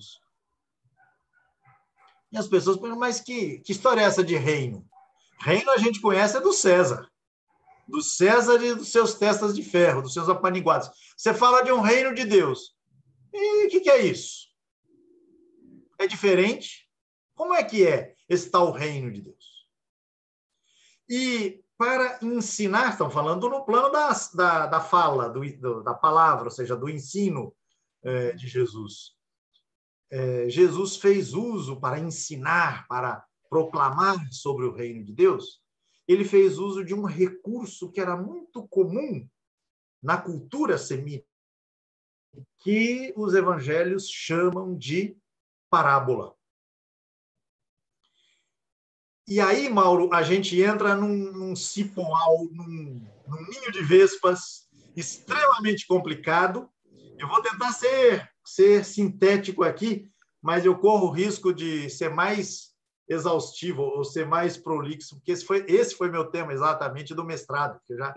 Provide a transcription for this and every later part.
Deus. E as pessoas perguntam, mas que história é essa de reino? Reino a gente conhece é do César e dos seus testas de ferro, dos seus apaniguados. Você fala de um reino de Deus. E o que é isso? É diferente? Como é que é esse tal reino de Deus? E para ensinar, estão falando no plano da fala, da palavra, ou seja, do ensino de Jesus. Jesus fez uso para ensinar, para proclamar sobre o reino de Deus. Ele fez uso de um recurso que era muito comum na cultura semita, que os evangelhos chamam de parábola. E aí, Mauro, a gente entra num cipoal, num ninho de vespas extremamente complicado. Eu vou tentar ser sintético aqui, mas eu corro o risco de ser mais exaustivo ou ser mais prolixo, porque esse foi meu tema exatamente do mestrado, que eu já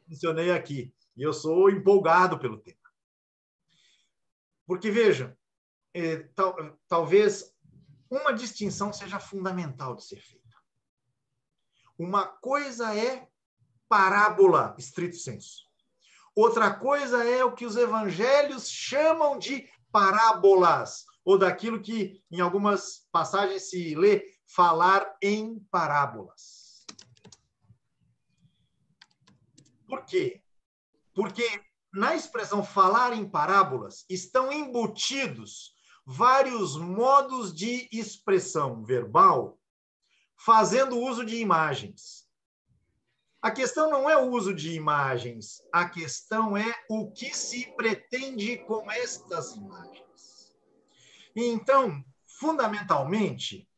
mencionei aqui. E eu sou empolgado pelo tema. Porque, veja, talvez uma distinção seja fundamental de ser feita. Uma coisa é parábola, estrito sensu. Outra coisa é o que os evangelhos chamam de parábolas, ou daquilo que, em algumas passagens, se lê falar em parábolas. Por quê? Porque na expressão falar em parábolas estão embutidos vários modos de expressão verbal fazendo uso de imagens. A questão não é o uso de imagens, a questão é o que se pretende com estas imagens. E então, fundamentalmente,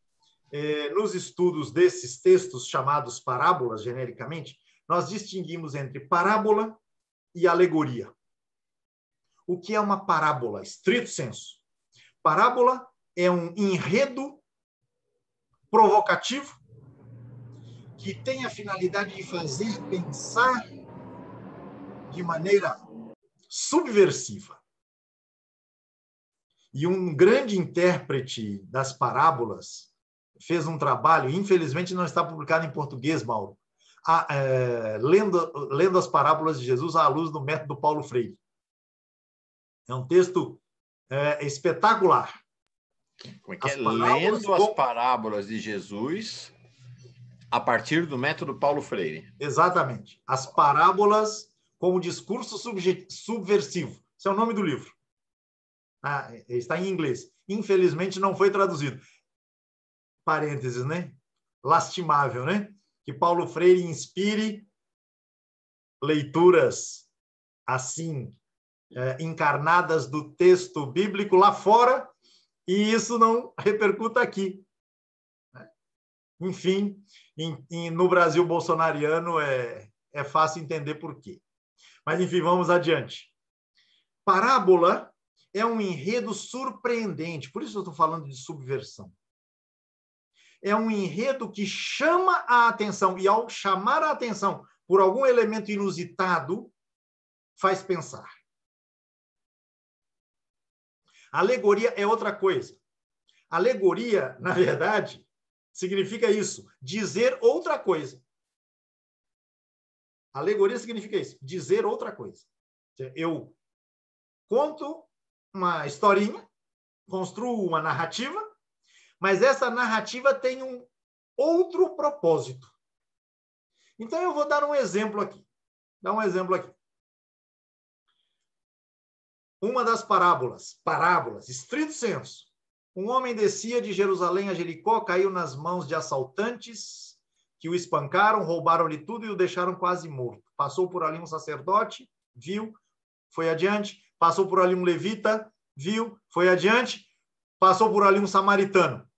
nos estudos desses textos chamados parábolas, genericamente, nós distinguimos entre parábola e alegoria. O que é uma parábola, estrito sensu? Parábola é um enredo provocativo que tem a finalidade de fazer pensar de maneira subversiva. E um grande intérprete das parábolas fez um trabalho, infelizmente não está publicado em português, Mauro, lendo as parábolas de Jesus à luz do método Paulo Freire. É um texto espetacular. Como é que é? Lendo as parábolas de Jesus a partir do método Paulo Freire. Exatamente. As parábolas como discurso subversivo. Esse é o nome do livro. Está em inglês. Infelizmente não foi traduzido. Parênteses, né? Lastimável, né? Que Paulo Freire inspire leituras assim, encarnadas do texto bíblico lá fora, e isso não repercuta aqui. Enfim, no Brasil bolsonariano é fácil entender por quê. Mas, enfim, vamos adiante. Parábola é um enredo surpreendente, por isso eu estou falando de subversão. É um enredo que chama a atenção, e ao chamar a atenção por algum elemento inusitado, faz pensar. Alegoria é outra coisa. Alegoria, na verdade, significa isso, dizer outra coisa. Alegoria significa isso, dizer outra coisa. Eu conto uma historinha, construo uma narrativa, mas essa narrativa tem um outro propósito. Então, eu vou dar um exemplo aqui. Uma das parábolas, estrito sensu. Um homem descia de Jerusalém a Jericó, caiu nas mãos de assaltantes que o espancaram, roubaram-lhe tudo e o deixaram quase morto. Passou por ali um sacerdote, viu, foi adiante. Passou por ali um levita, viu, foi adiante. Passou por ali um samaritano.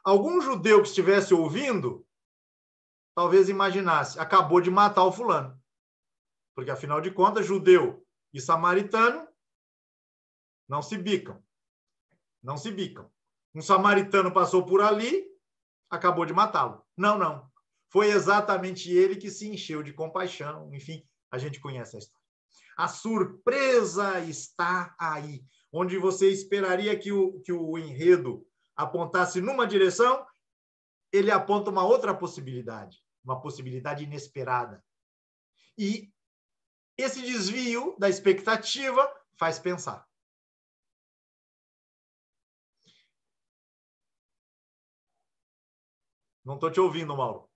Algum judeu que estivesse ouvindo, talvez imaginasse, acabou de matar o fulano. Porque, afinal de contas, judeu e samaritano não se bicam. Não se bicam. Um samaritano passou por ali, acabou de matá-lo. Não. Foi exatamente ele que se encheu de compaixão. Enfim, a gente conhece a história. A surpresa está aí. onde você esperaria que o enredo apontasse numa direção, ele aponta uma outra possibilidade, uma possibilidade inesperada. E esse desvio da expectativa faz pensar. Não estou te ouvindo, Mauro.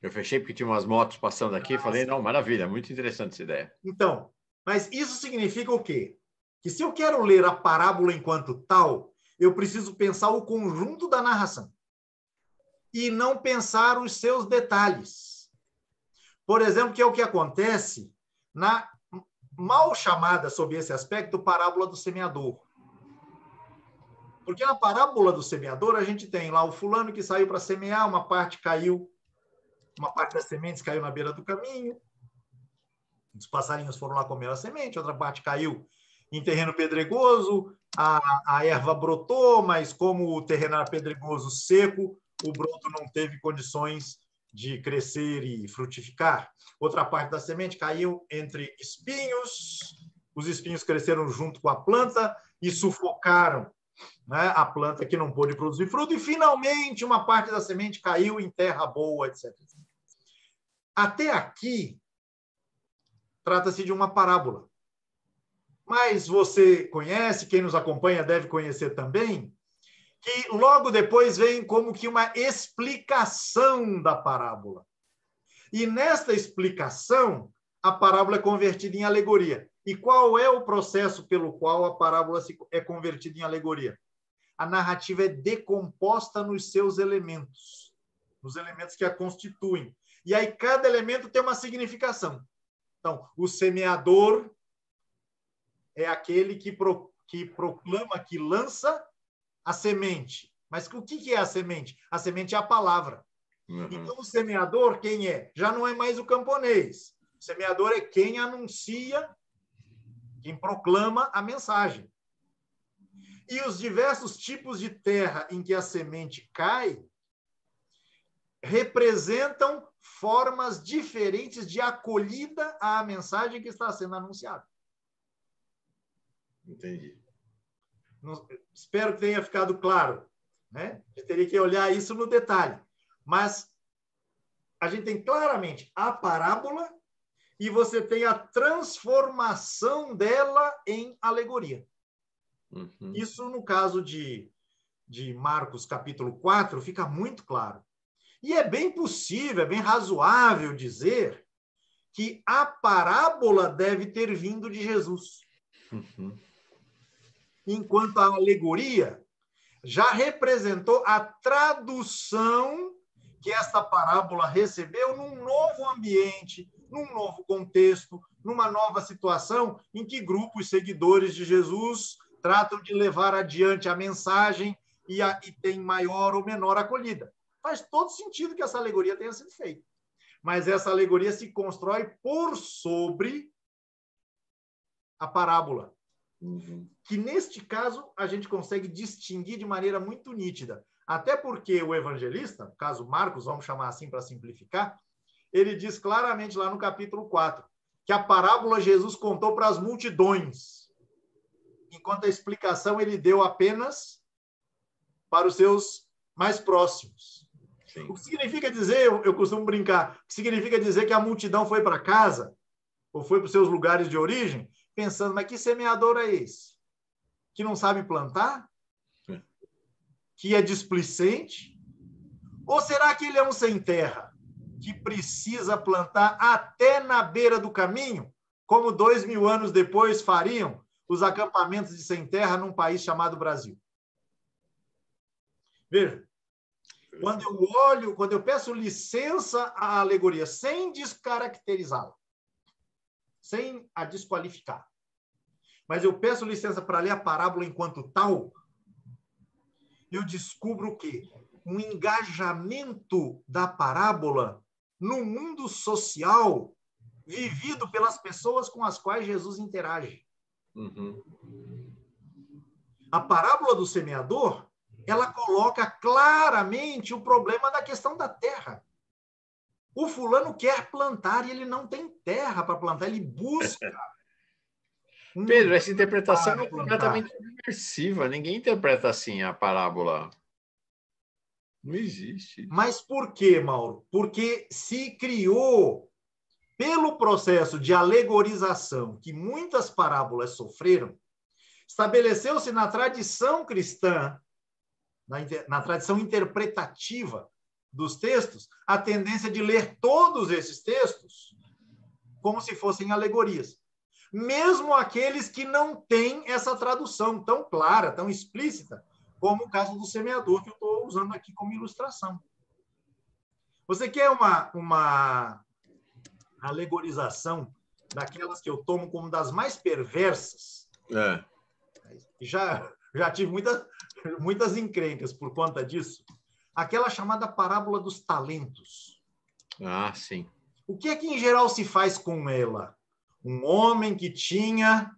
Eu fechei porque tinha umas motos passando aqui. Falei, não, maravilha, muito interessante essa ideia. Então, mas isso significa o quê? Que se eu quero ler a parábola enquanto tal, eu preciso pensar o conjunto da narração e não pensar os seus detalhes. Por exemplo, que é o que acontece na mal chamada, sob esse aspecto, parábola do semeador. Porque na parábola do semeador, a gente tem lá o fulano que saiu para semear, uma parte caiu, uma parte das sementes caiu na beira do caminho, os passarinhos foram lá comer a semente, outra parte caiu em terreno pedregoso, a erva brotou, mas como o terreno era pedregoso, seco, o broto não teve condições de crescer e frutificar. Outra parte da semente caiu entre espinhos, os espinhos cresceram junto com a planta e sufocaram, né, a planta que não pôde produzir fruto, e finalmente uma parte da semente caiu em terra boa, etc. Até aqui, trata-se de uma parábola. Mas você conhece, quem nos acompanha deve conhecer também, que logo depois vem como que uma explicação da parábola. E nesta explicação, a parábola é convertida em alegoria. E qual é o processo pelo qual a parábola é convertida em alegoria? A narrativa é decomposta nos seus elementos, nos elementos que a constituem. E aí cada elemento tem uma significação. Então, o semeador é aquele que proclama, que lança a semente. Mas o que é a semente? A semente é a palavra. Uhum. Então, o semeador, quem é? Já não é mais o camponês. O semeador é quem anuncia, quem proclama a mensagem. E os diversos tipos de terra em que a semente cai representam formas diferentes de acolhida à mensagem que está sendo anunciada. Entendi. Espero que tenha ficado claro, né? Eu teria que olhar isso no detalhe. Mas a gente tem claramente a parábola e você tem a transformação dela em alegoria. Uhum. Isso, no caso de Marcos, capítulo 4, fica muito claro. E é bem possível, é bem razoável dizer que a parábola deve ter vindo de Jesus. Uhum. Enquanto a alegoria já representou a tradução que esta parábola recebeu num novo ambiente, num novo contexto, numa nova situação em que grupos seguidores de Jesus tratam de levar adiante a mensagem e tem maior ou menor acolhida. Faz todo sentido que essa alegoria tenha sido feita. Mas essa alegoria se constrói por sobre a parábola. Uhum. Que, neste caso, a gente consegue distinguir de maneira muito nítida. Até porque o evangelista, no caso Marcos, vamos chamar assim para simplificar, ele diz claramente lá no capítulo 4 que a parábola Jesus contou para as multidões, enquanto a explicação ele deu apenas para os seus mais próximos. Sim. O que significa dizer, eu costumo brincar, o que significa dizer que a multidão foi para casa, ou foi para os seus lugares de origem, pensando, mas que semeador é esse? Que não sabe plantar? Que é displicente? Ou será que ele é um sem terra, que precisa plantar até na beira do caminho, como 2000 anos depois fariam os acampamentos de sem terra num país chamado Brasil? Veja, quando eu peço licença à alegoria, sem descaracterizá-la, sem a desqualificar, mas eu peço licença para ler a parábola enquanto tal, eu descubro o quê? Um engajamento da parábola no mundo social vivido pelas pessoas com as quais Jesus interage. Uhum. A parábola do semeador, ela coloca claramente o problema da questão da terra. O fulano quer plantar e ele não tem terra para plantar, ele busca. Pedro, essa interpretação é plantar. completamente subversiva. Ninguém interpreta assim a parábola. Não existe. Mas por quê, Mauro? Porque se criou, pelo processo de alegorização que muitas parábolas sofreram, estabeleceu-se na tradição cristã, na tradição interpretativa dos textos, a tendência de ler todos esses textos como se fossem alegorias. Mesmo aqueles que não têm essa tradução tão clara, tão explícita, como o caso do semeador, que eu estou usando aqui como ilustração. Você quer uma alegorização daquelas que eu tomo como das mais perversas? Já tive muitas encrencas por conta disso. Aquela chamada parábola dos talentos. Ah, sim. O que é que, em geral, se faz com ela? Um homem que tinha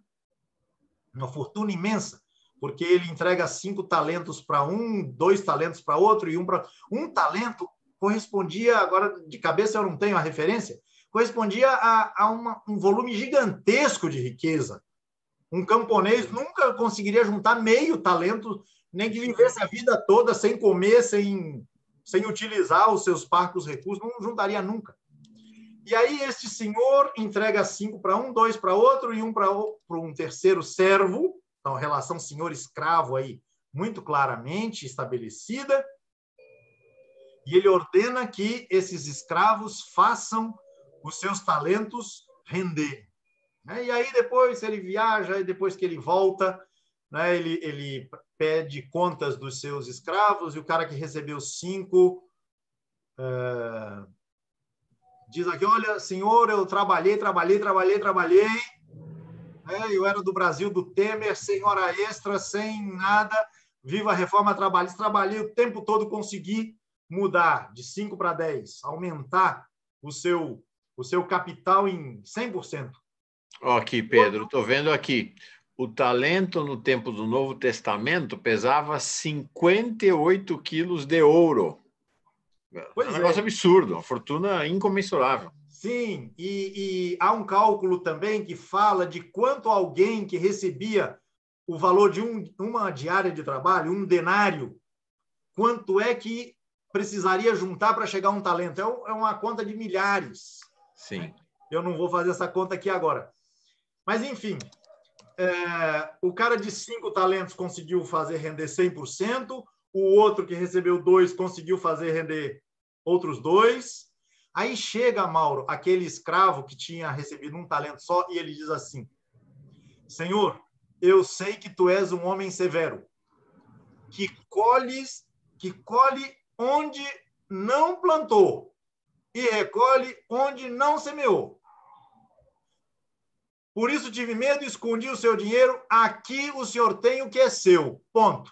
uma fortuna imensa, porque ele entrega 5 talentos para um, 2 talentos para outro, e um talento correspondia, agora de cabeça eu não tenho a referência, correspondia a um volume gigantesco de riqueza. Um camponês nunca conseguiria juntar meio talento, nem que vivesse a vida toda sem comer, sem utilizar os seus parcos recursos, não juntaria nunca. E aí este senhor entrega 5 para um, 2 para outro e um para um terceiro servo. Então, relação senhor-escravo aí muito claramente estabelecida. E ele ordena que esses escravos façam os seus talentos render. E aí depois ele viaja, e depois que ele volta, né, ele pede contas dos seus escravos, e o cara que recebeu 5... diz aqui, olha, senhor, eu trabalhei, eu era do Brasil do Temer, sem hora extra, sem nada, viva a reforma trabalhista, trabalhei o tempo todo, consegui mudar de 5 para 10, aumentar o seu capital em 100%. Aqui, Pedro, estou vendo aqui. O talento no tempo do Novo Testamento pesava 58 quilos de ouro. É um negócio absurdo, uma fortuna incomensurável. Sim, e há um cálculo também que fala de quanto alguém que recebia o valor de uma diária de trabalho, um denário, quanto é que precisaria juntar para chegar a um talento. É uma conta de milhares. Sim. Eu não vou fazer essa conta aqui agora. Mas, enfim, o cara de 5 talentos conseguiu fazer render 100%, o outro que recebeu 2 conseguiu fazer render outros 2. Aí chega, Mauro, aquele escravo que tinha recebido um talento só, e ele diz assim: Senhor, eu sei que tu és um homem severo, que colhe onde não plantou e recolhe onde não semeou. Por isso tive medo e escondi o seu dinheiro. Aqui o senhor tem o que é seu. Ponto.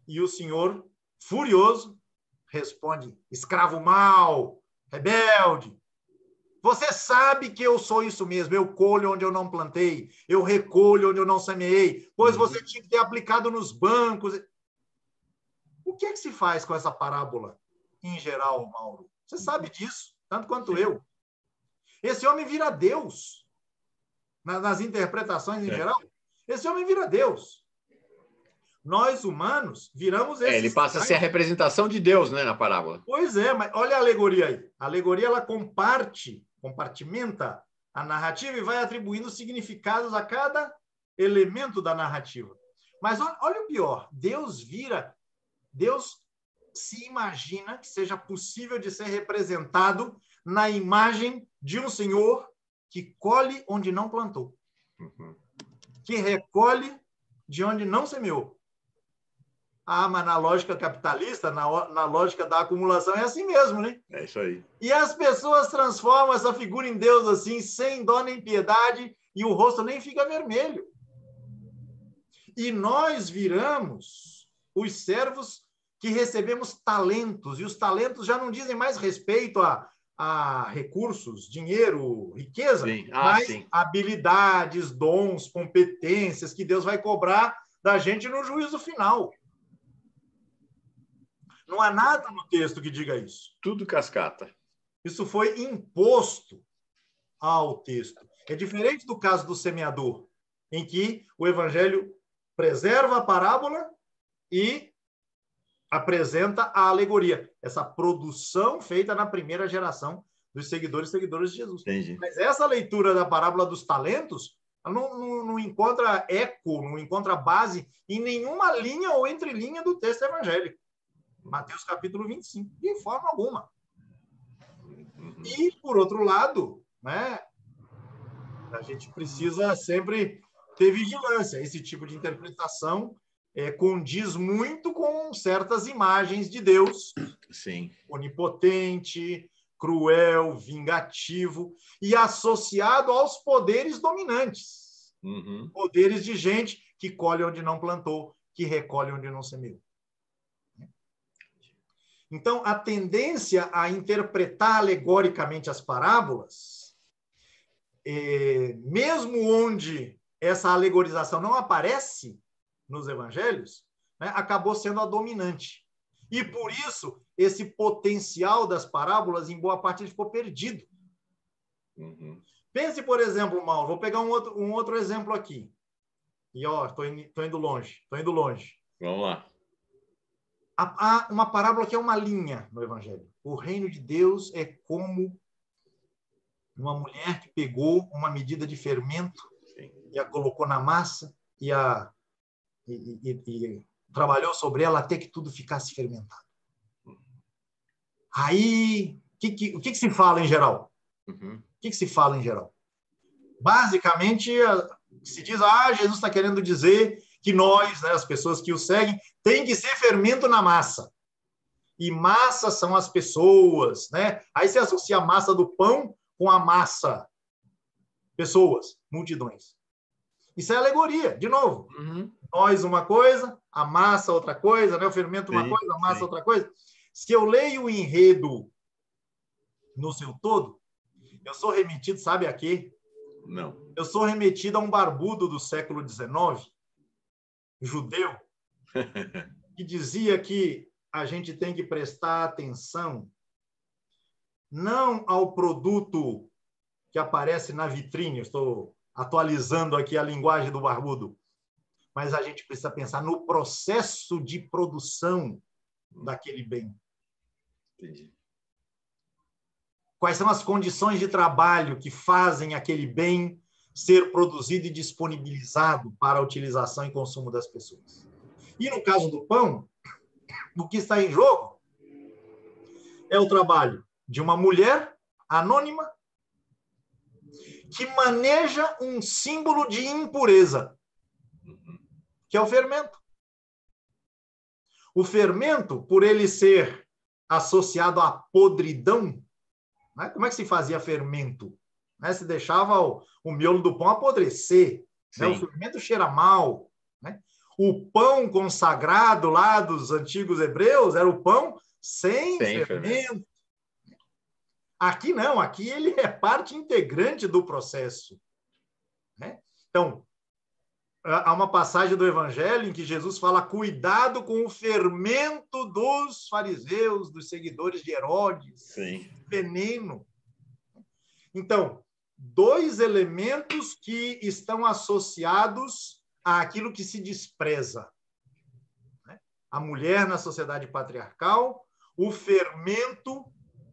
E o senhor, furioso, responde: escravo mau, rebelde. Você sabe que eu sou isso mesmo. Eu colho onde eu não plantei. Eu recolho onde eu não semeei. Pois você tinha que ter aplicado nos bancos. O que é que se faz com essa parábola, em geral, Mauro? Você sabe disso, tanto quanto eu. Esse homem vira Deus. Nas interpretações em geral, esse homem vira Deus. Nós, humanos, viramos esse... Ele passa a ser a representação de Deus, né, na parábola. Pois é, mas olha a alegoria aí. A alegoria, ela compartimenta a narrativa e vai atribuindo significados a cada elemento da narrativa. Mas olha o pior. Deus se imagina que seja possível de ser representado na imagem de um senhor que colhe onde não plantou, que recolhe de onde não semeou. Ah, mas na lógica capitalista, na lógica da acumulação, é assim mesmo, né? É isso aí. E as pessoas transformam essa figura em Deus assim, sem dó nem piedade, e o rosto nem fica vermelho. E nós viramos os servos que recebemos talentos, e os talentos já não dizem mais respeito a recursos, dinheiro, riqueza, mas sim, habilidades, dons, competências que Deus vai cobrar da gente no juízo final. Não há nada no texto que diga isso. Tudo cascata. Isso foi imposto ao texto. É diferente do caso do semeador, em que o evangelho preserva a parábola e apresenta a alegoria, essa produção feita na primeira geração dos seguidores de Jesus. Entendi. Mas essa leitura da parábola dos talentos não encontra eco, não encontra base em nenhuma linha ou entrelinha do texto evangélico. Mateus capítulo 25, de forma alguma. E, por outro lado, né, a gente precisa sempre ter vigilância. Esse tipo de interpretação condiz muito com certas imagens de Deus. Sim. Onipotente, cruel, vingativo e associado aos poderes dominantes. Uhum. Poderes de gente que colhe onde não plantou, que recolhe onde não semeou. Então, a tendência a interpretar alegoricamente as parábolas, mesmo onde essa alegorização não aparece nos evangelhos, né, acabou sendo a dominante. E, por isso, esse potencial das parábolas, em boa parte, ele ficou perdido. Uhum. Pense, por exemplo, Mauro, vou pegar um outro exemplo aqui. E, ó, estou indo longe. Vamos lá. Há uma parábola que é uma linha no Evangelho. O reino de Deus é como uma mulher que pegou uma medida de fermento e a colocou na massa e trabalhou sobre ela até que tudo ficasse fermentado. Aí, o que se fala em geral? Uhum. O que se fala em geral? Basicamente, se diz, Jesus está querendo dizer que nós, né, as pessoas que o seguem, tem que ser fermento na massa. E massa são as pessoas, né? Aí se associa a massa do pão com a massa. Pessoas, multidões. Isso é alegoria, de novo. Uhum. Nós uma coisa, a massa outra coisa, né? O fermento uma coisa, a massa outra coisa. Se eu leio o enredo no seu todo, eu sou remetido, sabe a quê? Não. Eu sou remetido a um barbudo do século XIX, judeu, que dizia que a gente tem que prestar atenção não ao produto que aparece na vitrine, estou atualizando aqui a linguagem do barbudo, mas a gente precisa pensar no processo de produção daquele bem. Entendi. Quais são as condições de trabalho que fazem aquele bem ser produzido e disponibilizado para a utilização e consumo das pessoas. E no caso do pão, o que está em jogo é o trabalho de uma mulher anônima que maneja um símbolo de impureza, que é o fermento. O fermento, por ele ser associado à podridão, né? Como é que se fazia fermento? Né? Se deixava o miolo do pão apodrecer. Né? O fermento cheira mal. Né? O pão consagrado lá dos antigos hebreus era o pão sem fermento. Aqui não, aqui ele é parte integrante do processo. Né? Então, há uma passagem do Evangelho em que Jesus fala: cuidado com o fermento dos fariseus, dos seguidores de Herodes. Sim. Veneno. Então, dois elementos que estão associados àquilo que se despreza. Né? A mulher na sociedade patriarcal, o fermento,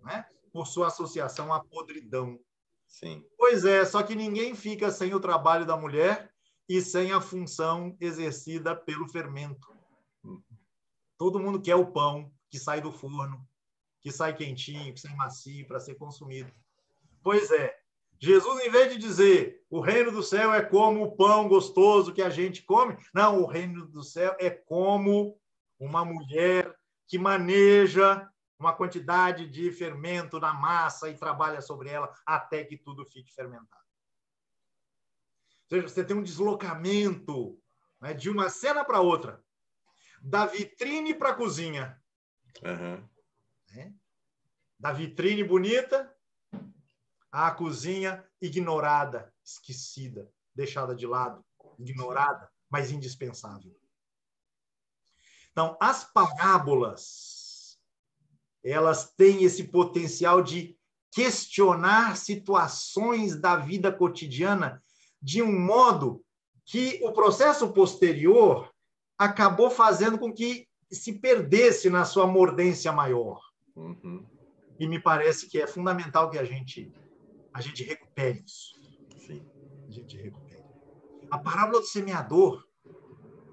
né, por sua associação à podridão. Sim. Pois é, só que ninguém fica sem o trabalho da mulher e sem a função exercida pelo fermento. Todo mundo quer o pão que sai do forno, que sai quentinho, que sai macio para ser consumido. Pois é, Jesus, em vez de dizer o reino do céu é como o pão gostoso que a gente come, não, o reino do céu é como uma mulher que maneja uma quantidade de fermento na massa e trabalha sobre ela até que tudo fique fermentado. Ou seja, você tem um deslocamento, né, de uma cena para outra, da vitrine para a cozinha. Uhum. Né? Da vitrine bonita à cozinha ignorada, esquecida, deixada de lado, ignorada, mas indispensável. Então, as parábolas, elas têm esse potencial de questionar situações da vida cotidiana de um modo que o processo posterior acabou fazendo com que se perdesse na sua mordência maior. Uhum. E me parece que é fundamental que a gente recupere isso. Sim. A gente recupere. A parábola do semeador,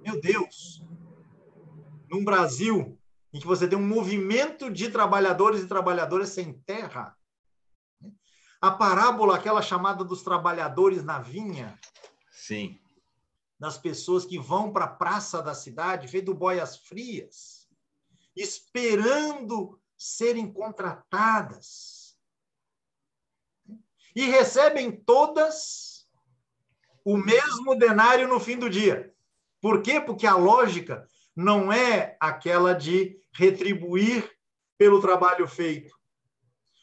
meu Deus, num Brasil em que você tem um movimento de trabalhadores e trabalhadoras sem terra, a parábola, aquela chamada dos trabalhadores na vinha, Sim. das pessoas que vão para a praça da cidade, feito boias frias, esperando serem contratadas. E recebem todas o mesmo denário no fim do dia. Por quê? Porque a lógica não é aquela de retribuir pelo trabalho feito,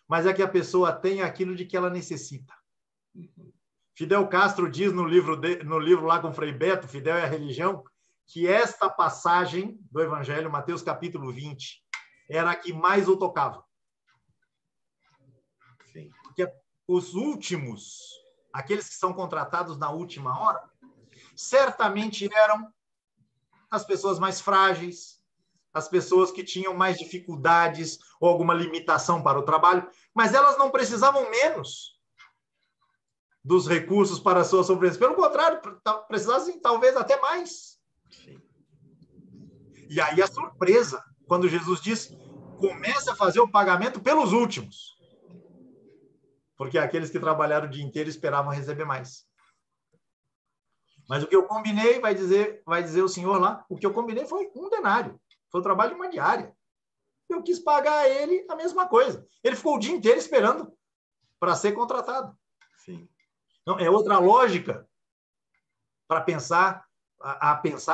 mas é que a pessoa tem aquilo de que ela necessita. Fidel Castro diz no livro lá com Frei Beto, Fidel e a Religião, que esta passagem do Evangelho, Mateus capítulo 20, era a que mais o tocava. Sim. Porque os últimos, aqueles que são contratados na última hora, certamente eram as pessoas mais frágeis, as pessoas que tinham mais dificuldades ou alguma limitação para o trabalho, mas elas não precisavam menos dos recursos para a sua sobrevivência. Pelo contrário, precisassem talvez até mais. Sim. E aí a surpresa, quando Jesus diz, comece a fazer o pagamento pelos últimos. Porque aqueles que trabalharam o dia inteiro esperavam receber mais. Mas o que eu combinei, vai dizer o senhor lá, o que eu combinei foi um denário. Foi o trabalho de uma diária. Eu quis pagar a ele a mesma coisa. Ele ficou o dia inteiro esperando para ser contratado. Sim. Então, é outra lógica para pensar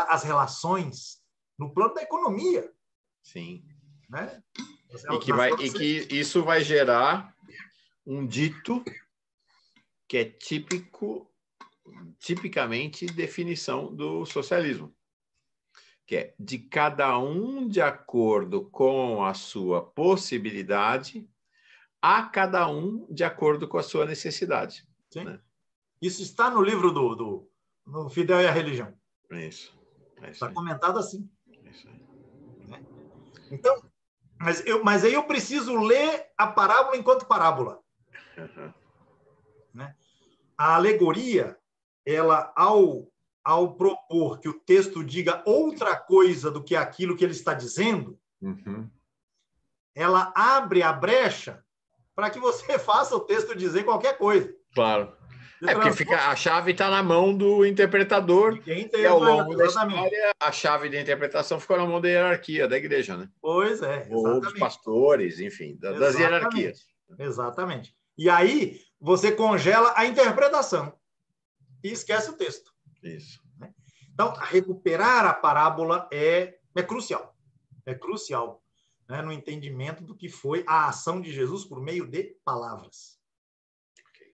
as relações no plano da economia. Sim. Né? E que isso vai gerar um dito que é tipicamente definição do socialismo, que é de cada um de acordo com a sua possibilidade, a cada um de acordo com a sua necessidade. Sim. Né? Isso está no livro no Fidel e a Religião. Isso. Está comentado assim. Isso aí. Né? Então, mas aí eu preciso ler a parábola enquanto parábola. Uhum. Né? A alegoria, ela, ao propor que o texto diga outra coisa do que aquilo que ele está dizendo, Uhum. ela abre a brecha para que você faça o texto dizer qualquer coisa. Claro. Porque a chave está na mão do interpretador, e ao longo da história, a chave da interpretação ficou na mão da hierarquia da igreja, né? Pois é, exatamente. Ou dos pastores, enfim, das hierarquias. Exatamente. E aí, você congela a interpretação e esquece o texto. Isso. Então, recuperar a parábola é crucial. É crucial, né, no entendimento do que foi a ação de Jesus por meio de palavras.